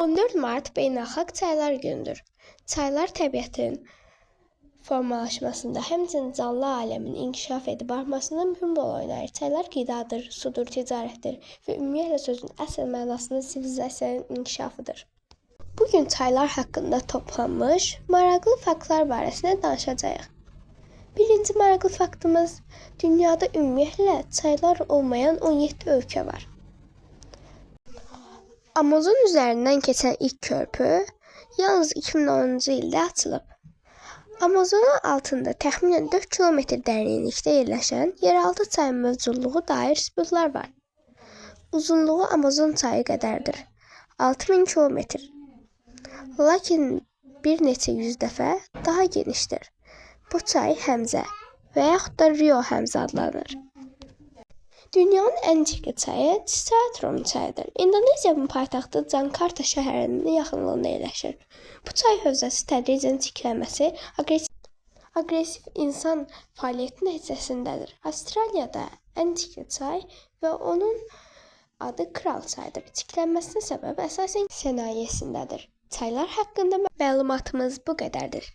14 Mart Beynəlxalq Çaylar Günüdür. Çaylar təbiətin formalaşmasında, həmçinin canlı aləmin inkişaf edib artmasında mühüm rol oynayır. Çaylar qidadır, sudur, ticarətdir və ümumiyyətlə sözün əsl mənasında sivilizasiyanın inkişafıdır. Bugün çaylar haqqında toplanmış maraqlı faktlar barəsində danışacağıq. Birinci maraqlı faktımız, dünyada ümumiyyətlə çaylar olmayan 17 ölkə var. Amazon üzərindən keçən ilk körpü yalnız 2010-cu ildə açılıb. Amazonun altında təxminən 4 kilometr dərinlikdə yerləşən yeraltı çayın mövcudluğu dair sübutlar var. Uzunluğu Amazon çayı qədərdir, 6000 kilometr. Lakin bir neçə yüz dəfə daha genişdir. Bu çay Həmzə və yaxud da Rio Həmzə adlanır. Dünyanın ən çirkli çayı Cicerone çayıdır. İndoneziyanın paytaxtı Jakarta şəhərinin yaxınlığında yerləşir. Bu çay hövzəsi tədricən çirklənməsi aqressiv insan fəaliyyəti nəticəsindədir. Avstraliyada ən çirkli çay və onun adı Kral çayıdır. Çirklənməsinə səbəb əsasən sənayesindədir. Çaylar haqqında məlumatımız bu qədərdir.